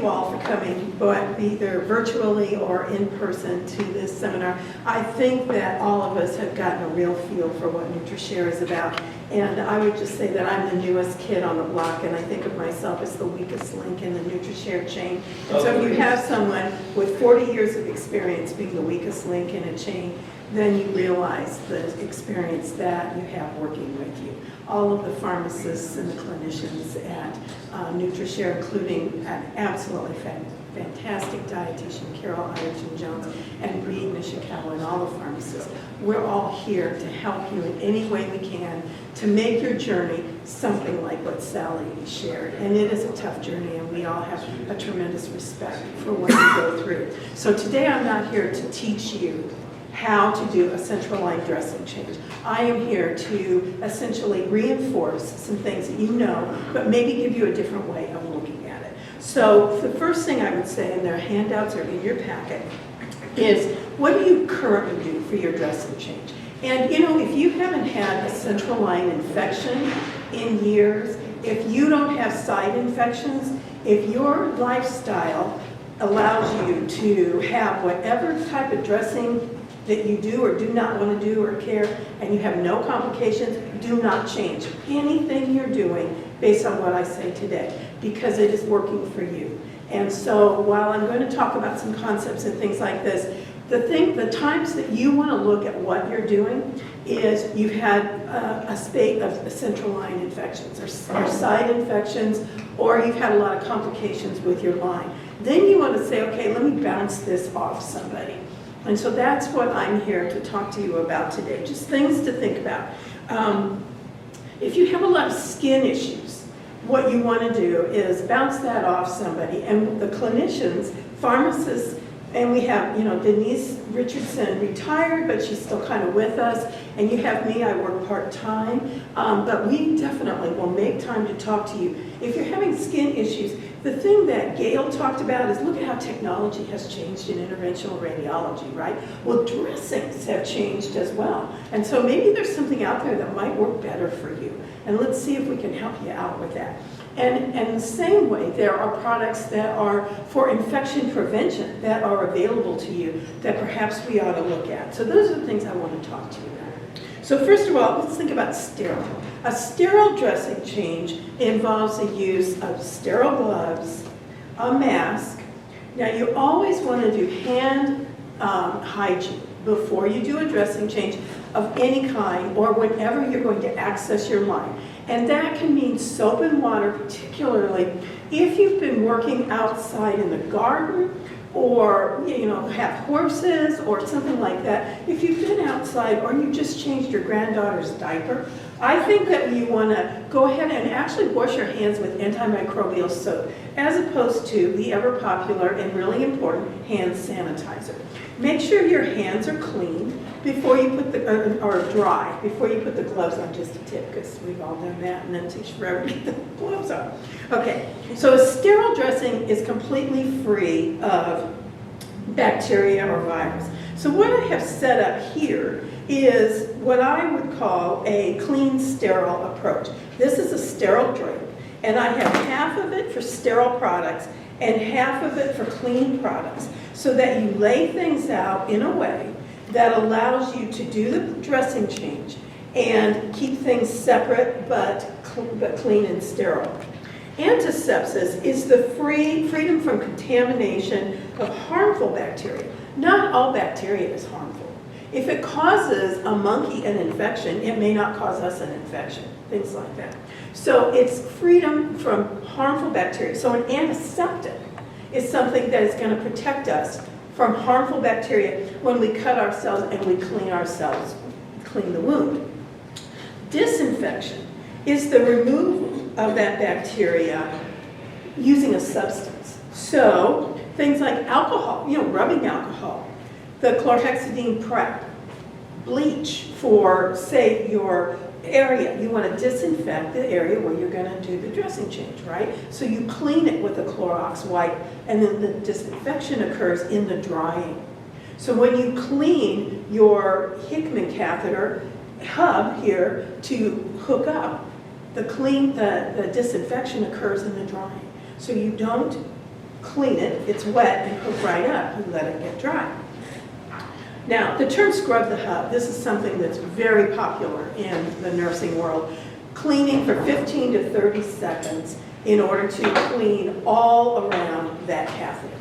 you all for coming, but either virtually or in person to this seminar. I think that all of us have gotten a real feel for what Nutrishare is about. And I would just say that I'm the newest kid on the block, and I think of myself as the weakest link in the Nutrishare chain. And so if you have someone with 40 years of experience being the weakest link in a chain, then you realize the experience that you have working with you. All of the pharmacists and the clinicians at Nutrishare, including an absolutely fantastic dietitian, Carol Ireton-Jones, and Reed Nishikawa, and all the pharmacists. We're all here to help you in any way we can to make your journey something like what Sally shared. And it is a tough journey, and we all have a tremendous respect for what you go through. So today I'm not here to teach you how to do a central line dressing change. I am here to essentially reinforce some things that you know, but maybe give you a different way of looking at it. So the first thing I would say, and their handouts are in your packet, is what do you currently do for your dressing change? And you know, if you haven't had a central line infection in years, if you don't have side infections, if your lifestyle allows you to have whatever type of dressing that you do or do not want to do or care, and you have no complications, do not change anything you're doing based on what I say today, because it is working for you. And so while I'm going to talk about some concepts and things like this, the times that you want to look at what you're doing is you've had a spate of central line infections or side infections, or you've had a lot of complications with your line. Then you want to say, okay, let me bounce this off somebody. And so that's what I'm here to talk to you about today, just things to think about. If you have a lot of skin issues, what you want to do is bounce that off somebody. And the clinicians, pharmacists, and we have, you know, Denise Richardson retired, but she's still kind of with us. And you have me, I work part-time. But we definitely will make time to talk to you. If you're having skin issues, the thing that Gail talked about is look at how technology has changed in interventional radiology, right? Well, dressings have changed as well. And so maybe there's something out there that might work better for you. And let's see if we can help you out with that. And in the same way, there are products that are for infection prevention that are available to you that perhaps we ought to look at. So those are the things I want to talk to you about. So first of all, let's think about sterile. A sterile dressing change involves the use of sterile gloves, a mask. Now you always want to do hand hygiene before you do a dressing change of any kind or whenever you're going to access your line. And that can mean soap and water, particularly if you've been working outside in the garden or you know, have horses or something like that. If you've been outside or you just changed your granddaughter's diaper, I think that you want to go ahead and actually wash your hands with antimicrobial soap as opposed to the ever popular and really important hand sanitizer. Make sure your hands are clean before you put the, or dry, before you put the gloves on, just a tip, because we've all done that, and then it takes forever to get the gloves on. Okay, so a sterile dressing is completely free of bacteria or virus. So what I have set up here is what I would call a clean, sterile approach. This is a sterile drink, and I have half of it for sterile products and half of it for clean products, so that you lay things out in a way that allows you to do the dressing change and keep things separate but clean and sterile. Antisepsis is the freedom from contamination of harmful bacteria. Not all bacteria is harmful. If it causes a monkey an infection, it may not cause us an infection, things like that. So it's freedom from harmful bacteria. So an antiseptic is something that is going to protect us from harmful bacteria when we cut ourselves and we clean ourselves, clean the wound. Disinfection is the removal of that bacteria using a substance. So things like alcohol, you know, rubbing alcohol, the chlorhexidine prep, bleach for, say, your area. You want to disinfect the area where you're going to do the dressing change, right? So you clean it with a Clorox wipe, and then the disinfection occurs in the drying. So when you clean your Hickman catheter hub here to hook up, the disinfection occurs in the drying. So you don't clean it, it's wet, and hook right up. You let it get dry. Now, the term scrub the hub, this is something that's very popular in the nursing world. Cleaning for 15 to 30 seconds in order to clean all around that catheter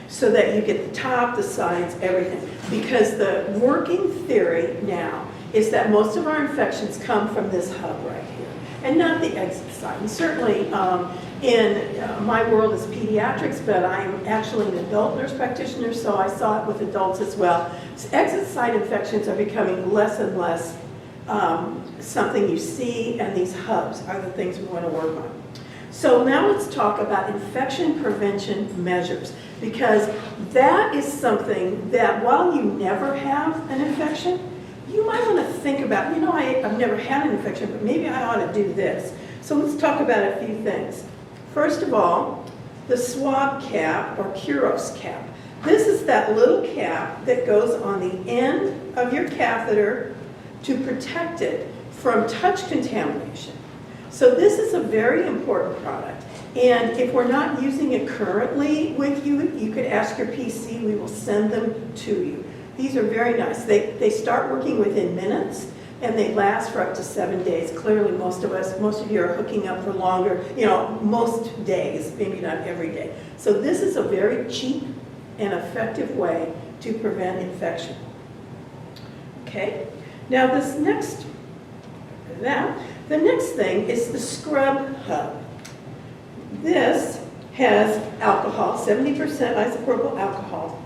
so that you get the top, the sides, everything. Because the working theory now is that most of our infections come from this hub right here and not the exit site. And certainly in my world is pediatrics, but I'm actually an adult nurse practitioner, so I saw it with adults as well. So exit site infections are becoming less and less something you see, and these hubs are the things we want to work on. So now let's talk about infection prevention measures, because that is something that while you never have an infection, you might want to think about, I've never had an infection, but maybe I ought to do this. So let's talk about a few things. First of all, the swab cap or Kuros cap. This is that little cap that goes on the end of your catheter to protect it from touch contamination. So this is a very important product. And if we're not using it currently with you, you could ask your PC, we will send them to you. These are very nice. They start working within minutes and they last for up to 7 days. Clearly most of you are hooking up for longer, most days, maybe not every day. So this is a very cheap and effective way to prevent infection. Okay, now the next thing is the scrub hub. This has alcohol, 70% isopropyl alcohol.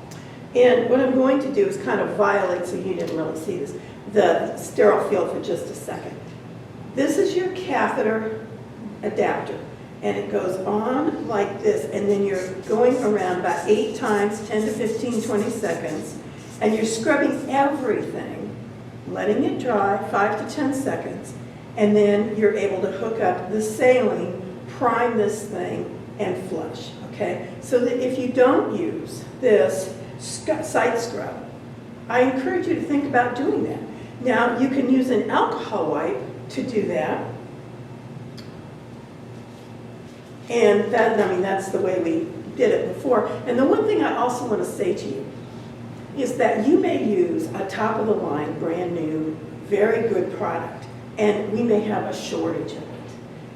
And what I'm going to do is kind of violate, so you didn't really see this, the sterile field for just a second. This is your catheter adapter, and it goes on like this, and then you're going around about 8 times, 10 to 15, 20 seconds, and you're scrubbing everything, letting it dry 5 to 10 seconds, and then you're able to hook up the saline, prime this thing, and flush, okay? So that if you don't use this site scrub, I encourage you to think about doing that. Now, you can use an alcohol wipe to do that. And that's the way we did it before. And the one thing I also want to say to you is that you may use a top-of-the-line, brand new, very good product, and we may have a shortage of it.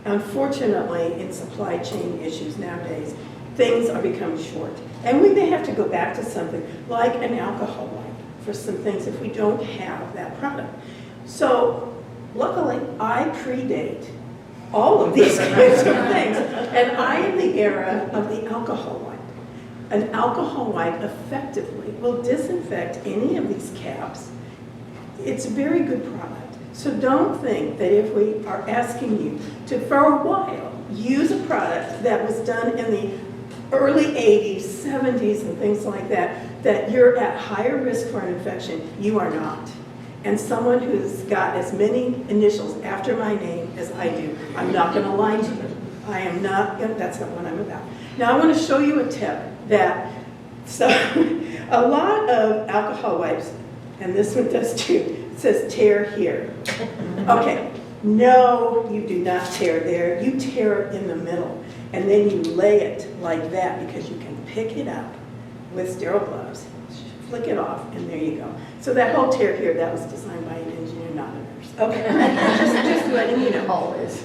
Unfortunately, in supply chain issues nowadays, things are becoming short. And we may have to go back to something like an alcohol wipe for some things if we don't have that product. So, luckily, I predate all of these kinds of things. And I am the era of the alcohol wipe. An alcohol wipe effectively will disinfect any of these caps. It's a very good product. So don't think that if we are asking you to, for a while, use a product that was done in the early 80s, 70s, and things like that, that you're at higher risk for an infection. You are not. And someone who's got as many initials after my name as I do, I'm not going to lie to you. I am not going to, that's not what I'm about. Now I want to show you a tip that, so a lot of alcohol wipes, and this one does too, it says tear here. Okay, no, you do not tear there. You tear it in the middle, and then you lay it like that because you can pick it up with sterile gloves, flick it off, and there you go. So that whole tear here, that was designed by an engineer, not a nurse. Okay, just letting you know. Always.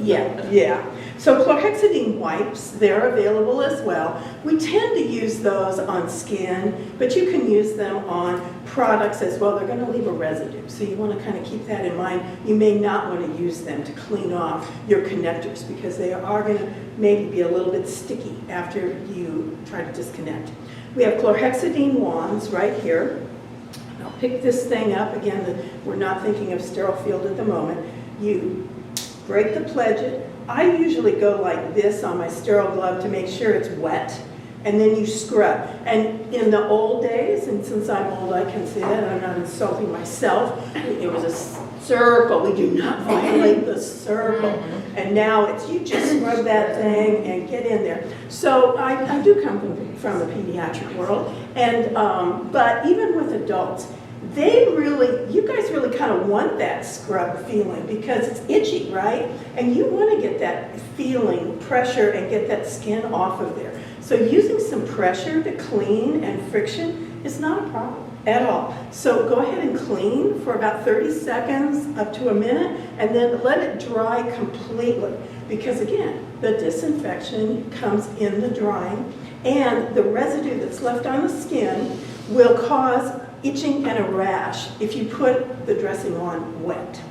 Yeah. So chlorhexidine wipes, they're available as well. We tend to use those on skin, but you can use them on products as well. They're going to leave a residue, so you want to kind of keep that in mind. You may not want to use them to clean off your connectors because they are going to maybe be a little bit sticky after you try to disconnect. We have chlorhexidine wands right here. I'll pick this thing up. Again, we're not thinking of sterile field at the moment. You break the pledget. I usually go like this on my sterile glove to make sure it's wet, and then you scrub. And in the old days, and since I'm old I can say that, I'm not insulting myself, it was a circle. We do not violate the circle. And now it's, you just scrub that thing and get in there. So I do come from the pediatric world, and but even with adults, you guys really kind of want that scrub feeling because it's itchy, right? And you want to get that feeling, pressure, and get that skin off of there. So using some pressure to clean and friction is not a problem at all. So go ahead and clean for about 30 seconds up to a minute, and then let it dry completely. Because again, the disinfection comes in the drying, and the residue that's left on the skin will cause itching and a rash if you put the dressing on wet.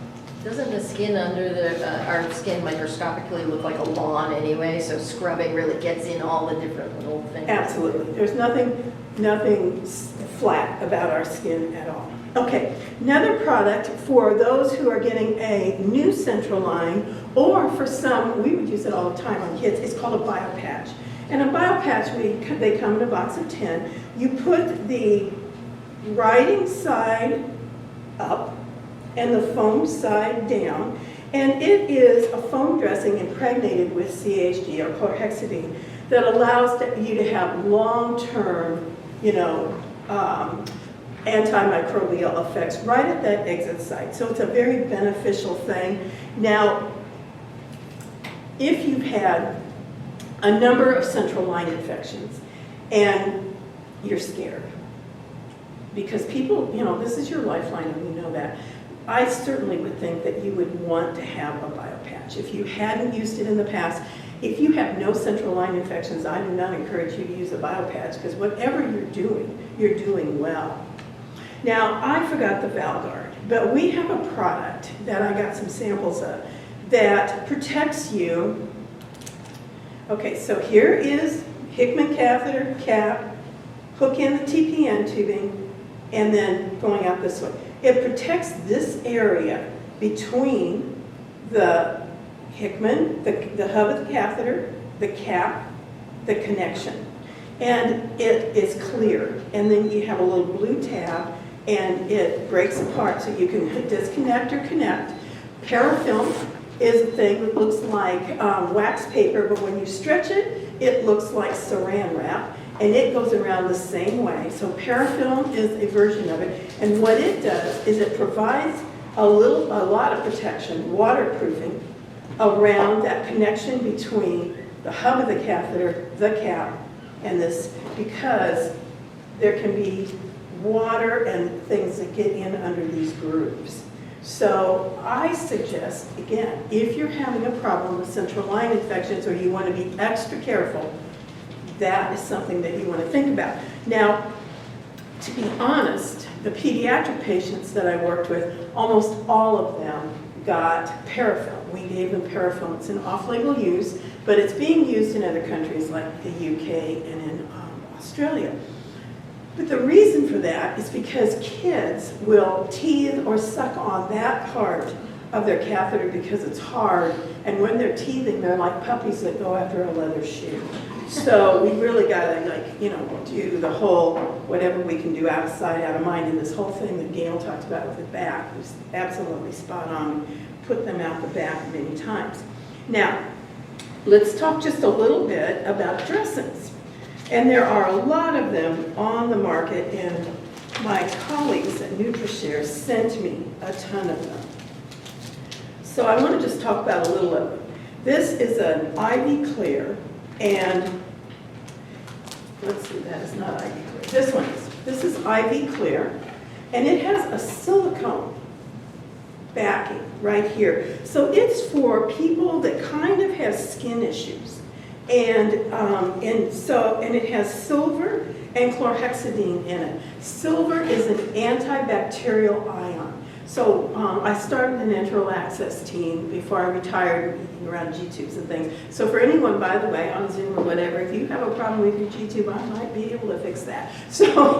Doesn't the skin under our skin microscopically look like a lawn anyway? So scrubbing really gets in all the different little things. Absolutely. There's nothing flat about our skin at all. Okay, another product for those who are getting a new central line, or for some, we would use it all the time on kids, it's called a BioPatch. And a BioPatch, they come in a box of 10. You put the writing side up and the foam side down, and it is a foam dressing impregnated with CHG or chlorhexidine that allows you to have long-term, antimicrobial effects right at that exit site. So it's a very beneficial thing. Now, if you've had a number of central line infections and you're scared, because people, this is your lifeline and we know that, I certainly would think that you would want to have a BioPatch. If you hadn't used it in the past, if you have no central line infections, I do not encourage you to use a BioPatch, because whatever you're doing well. Now, I forgot the Valguard, but we have a product that I got some samples of that protects you. Okay, so here is Hickman catheter, cap, hook in the TPN tubing, and then going out this way. It protects this area between the Hickman, the hub of the catheter, the cap, the connection. And it is clear. And then you have a little blue tab, and it breaks apart so you can disconnect or connect. Parafilm is a thing that looks like wax paper, but when you stretch it, it looks like saran wrap, and it goes around the same way. So parafilm is a version of it, and what it does is it provides a lot of protection, waterproofing, around that connection between the hub of the catheter, the cap, and this, because there can be water and things that get in under these grooves. So I suggest, again, if you're having a problem with central line infections or you want to be extra careful, that is something that you want to think about. Now, to be honest, the pediatric patients that I worked with, almost all of them got parafilm. We gave them parafilm. It's an off-label use, but it's being used in other countries like the UK and in Australia. But the reason for that is because kids will teeth or suck on that part of their catheter because it's hard, and when they're teething, they're like puppies that go after a leather shoe. So we really got to, do the whole whatever we can do out of sight, out of mind, and this whole thing that Gail talked about with the back was absolutely spot on. Put them out the back many times. Now, let's talk just a little bit about dressings. And there are a lot of them on the market, and my colleagues at Nutrishare sent me a ton of them. So I want to just talk about a little of them. This is an IV Clear, and let's see, that is not IV Clear. This one is. This is IV Clear, and it has a silicone backing right here. So it's for people that kind of have skin issues. And it has silver and chlorhexidine in it. Silver is an antibacterial ion. So I started an enteral access team before I retired around G-tubes and things. So for anyone, by the way, on Zoom or whatever, if you have a problem with your G-tube, I might be able to fix that. So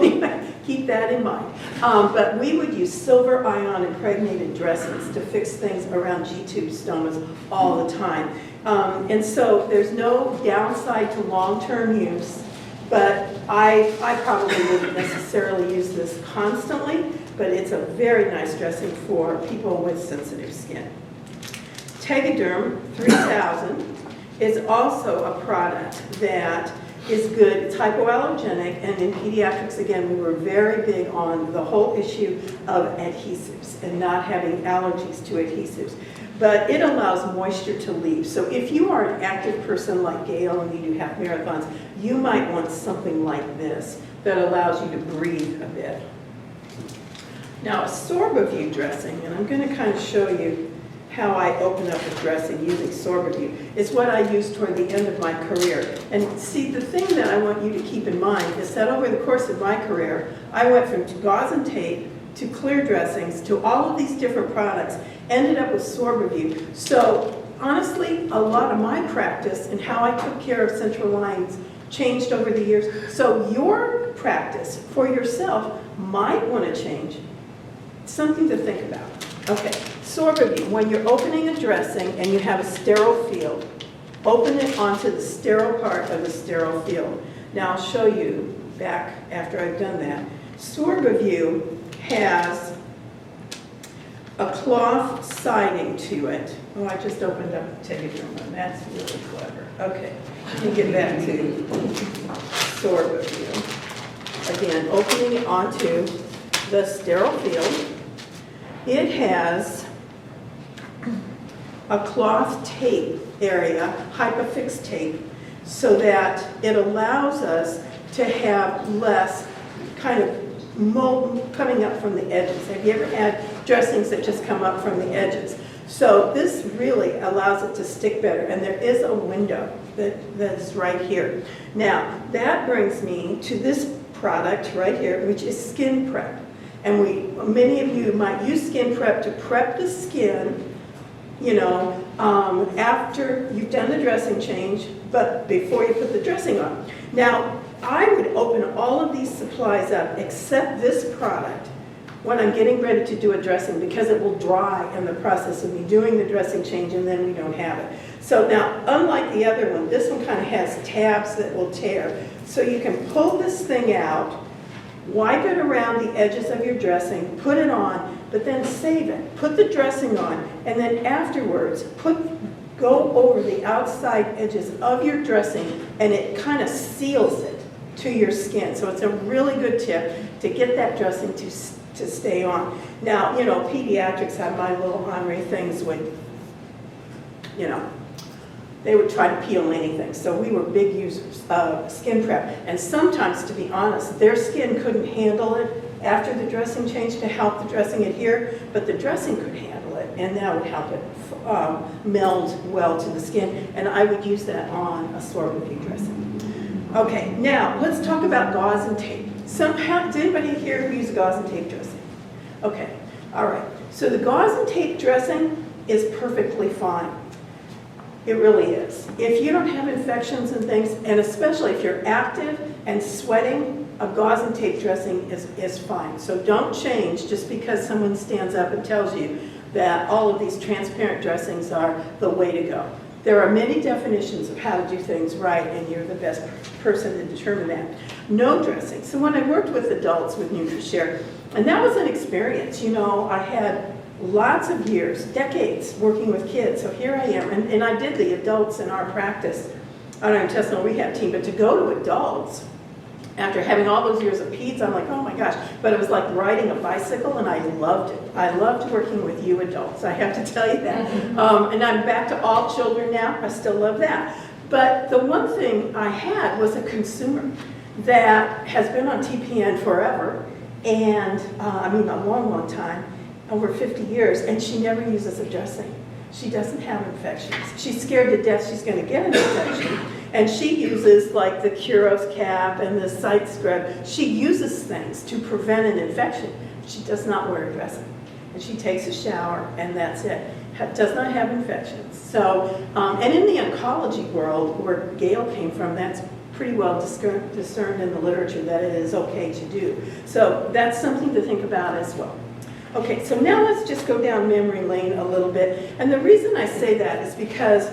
keep that in mind. But we would use silver ion impregnated dressings to fix things around G-tube stomas all the time. And so there's no downside to long-term use, but I probably wouldn't necessarily use this constantly, but it's a very nice dressing for people with sensitive skin. Tegaderm 3000 is also a product that is good. It's hypoallergenic, and in pediatrics, again, we were very big on the whole issue of adhesives and not having allergies to adhesives. but it allows moisture to leave. So if you are an active person like Gail and you do half marathons, you might want something like this that allows you to breathe a bit. Now, a Sorbaview dressing, and I'm going to kind of show you how I open up a dressing using Sorbaview. It's what I used toward the end of my career. And see, the thing that I want you to keep in mind is that over the course of my career, I went from gauze and tape to clear dressings to all of these different products, ended up with Sorbaview. So honestly, a lot of my practice and how I took care of central lines changed over the years. So your practice for yourself might want to change. Something to think about. Okay, Sorbaview, when you're opening a dressing and you have a sterile field, open it onto the sterile part of the sterile field. Now I'll show you back after I've done that. Sorbaview has a cloth siding to it. Oh, I just opened up the Tegatron. That's really clever. Okay, let me get back to Sorbaview. Again, opening it onto the sterile field. It has a cloth tape area, hypofix tape, so that it allows us to have less kind of mold coming up from the edges. Have you ever had dressings that just come up from the edges? So this really allows it to stick better, and there is a window that's right here. Now, that brings me to this product right here, which is Skin Prep. And many of you might use Skin Prep to prep the skin, you know, after you've done the dressing change, but before you put the dressing on. Now, I would open all of these supplies up except this product when I'm getting ready to do a dressing, because it will dry in the process of me doing the dressing change, and then we don't have it. So now, unlike the other one, this one kind of has tabs that will tear. So you can pull this thing out, wipe it around the edges of your dressing, put it on, but then save it. Put the dressing on, and then afterwards, go over the outside edges of your dressing, and it kind of seals it to your skin. So it's a really good tip to get that dressing to stay on. Now, you know, pediatrics have my little Henri things with, you know, they would try to peel anything. So we were big users of Skin Prep. And sometimes, to be honest, their skin couldn't handle it after the dressing change to help the dressing adhere, but the dressing could handle it, and that would help it meld well to the skin. And I would use that on a Sorbaview dressing. Okay, now let's talk about gauze and tape. Does anybody here use gauze and tape dressing? Okay, all right. So the gauze and tape dressing is perfectly fine. It really is. If you don't have infections and things, and especially if you're active and sweating, a gauze and tape dressing is fine. So don't change just because someone stands up and tells you that all of these transparent dressings are the way to go. There are many definitions of how to do things right, and you're the best person to determine that. No dressing. So when I worked with adults with Nutrishare, and that was an experience, you know, I had lots of years, decades working with kids. So here I am, and I did the adults in our practice on our intestinal rehab team, but to go to adults, after having all those years of peds, I'm like, oh my gosh. But it was like riding a bicycle, and I loved it. I loved working with you adults, I have to tell you that. And I'm back to all children now. I still love that. But the one thing I had was a consumer that has been on TPN forever, and I mean a long, long time, over 50 years, and she never uses a dressing. She doesn't have infections. She's scared to death she's going to get an infection. And she uses like the Curos cap and the site scrub. She uses things to prevent an infection. She does not wear a dressing. And she takes a shower, and that's it. Does not have infections. So, and in the oncology world, where Gail came from, that's pretty well discerned in the literature that it is okay to do. So that's something to think about as well. Okay, so now let's just go down memory lane a little bit. And the reason I say that is because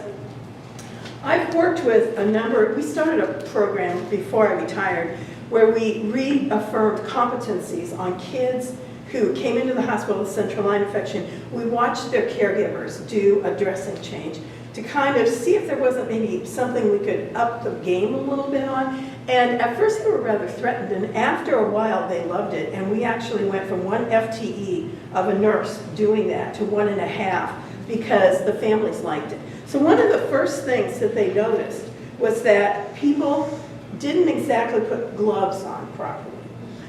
I've worked with we started a program before I retired where we reaffirmed competencies on kids who came into the hospital with central line infection. We watched their caregivers do a dressing change to kind of see if there wasn't maybe something we could up the game a little bit on. And at first they were rather threatened, and after a while they loved it. And we actually went from 1 FTE of a nurse doing that to 1.5 because the families liked it. So one of the first things that they noticed was that people didn't exactly put gloves on properly.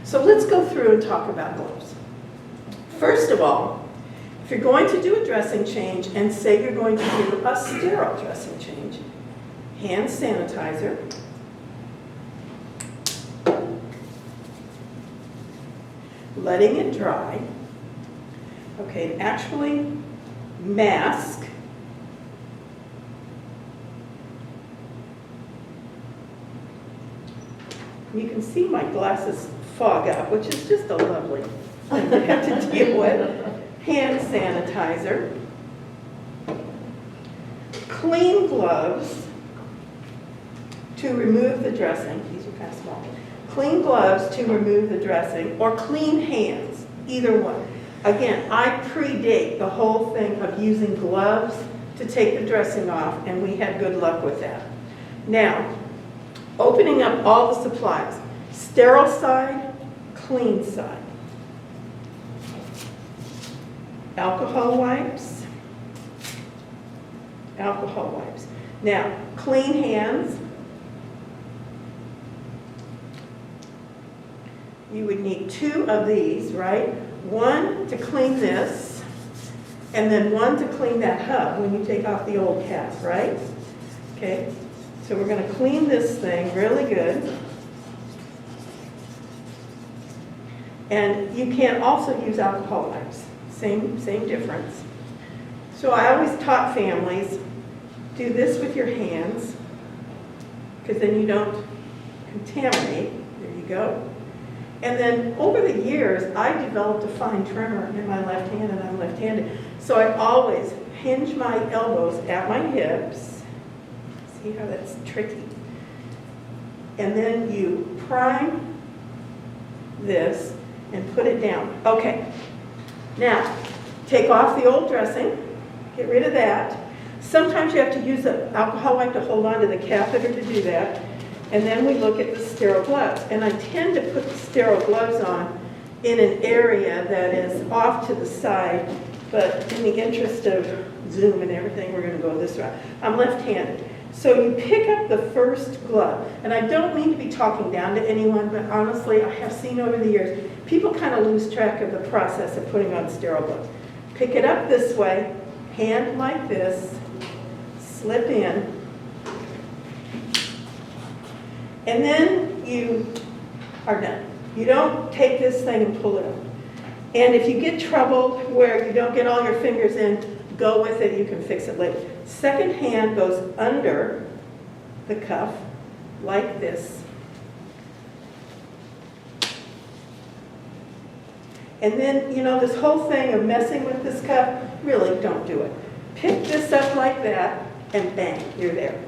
So let's go through and talk about gloves. First of all, if you're going to do a dressing change, and say you're going to do a sterile dressing change, hand sanitizer, letting it dry, okay, and actually mask, you can see my glasses fog up, which is just a lovely thing to have to deal with. Hand sanitizer, clean gloves to remove the dressing. These are kind of small. Clean gloves to remove the dressing, or clean hands, either one. Again, I predate the whole thing of using gloves to take the dressing off, and we had good luck with that. Now, opening up all the supplies. Sterile side, clean side. Alcohol wipes. Alcohol wipes. Now, clean hands. You would need 2 of these, right? One to clean this, and then one to clean that hub when you take off the old cap, right? Okay, so we're going to clean this thing really good. And you can also use alcohol wipes. Same difference. So I always taught families, do this with your hands, because then you don't contaminate. There you go. And then over the years, I developed a fine tremor in my left hand, and I'm left-handed. So I always hinge my elbows at my hips. See how that's tricky? And then you prime this and put it down. Okay. Now, take off the old dressing, get rid of that. Sometimes you have to use an alcohol wipe to hold on to the catheter to do that. And then we look at the sterile gloves. And I tend to put the sterile gloves on in an area that is off to the side, but in the interest of Zoom and everything, we're going to go this route. I'm left-handed. So you pick up the first glove, and I don't mean to be talking down to anyone, but honestly, I have seen over the years, people kind of lose track of the process of putting on sterile gloves. Pick it up this way, hand like this, slip in, and then you are done. You don't take this thing and pull it up. And if you get troubled where you don't get all your fingers in, go with it, you can fix it later. Second hand goes under the cuff, like this. And then, you know, this whole thing of messing with this cuff, really don't do it. Pick this up like that, and bang, you're there.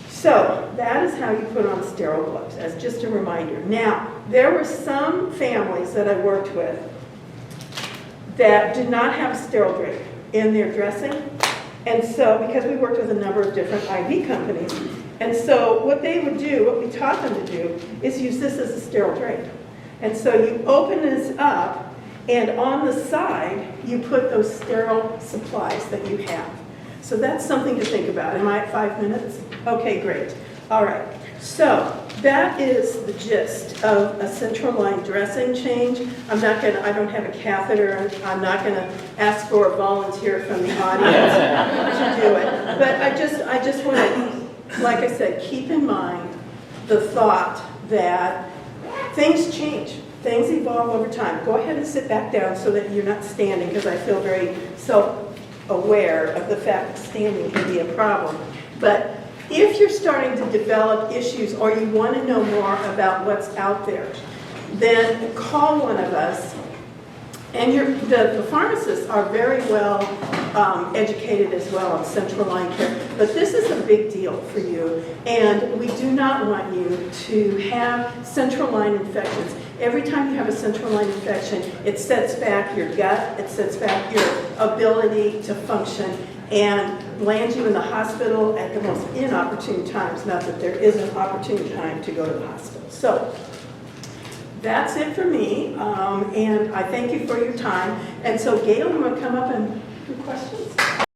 So that is how you put on sterile gloves, as just a reminder. Now, there were some families that I worked with that did not have a sterile drape in their dressing. And so, because we worked with a number of different IV companies, and so what they would do, what we taught them to do, is use this as a sterile drape. And so you open this up, and on the side, you put those sterile supplies that you have. So that's something to think about. Am I at 5 minutes? Okay, great. All right. So that is the gist of a central line dressing change. I don't have a catheter. I'm not going to ask for a volunteer from the audience to do it. But I just want to, like I said, keep in mind the thought that things change. Things evolve over time. Go ahead and sit back down so that you're not standing, because I feel very self-aware of the fact that standing can be a problem. But if you're starting to develop issues or you want to know more about what's out there, then call one of us. And the pharmacists are very well educated as well on central line care. But this is a big deal for you. And we do not want you to have central line infections. Every time you have a central line infection, it sets back your gut, it sets back your ability to function, and lands you in the hospital at the most inopportune times. Not that there is an opportune time to go to the hospital. So that's it for me, and I thank you for your time. And so Gail, you want to come up and Good questions?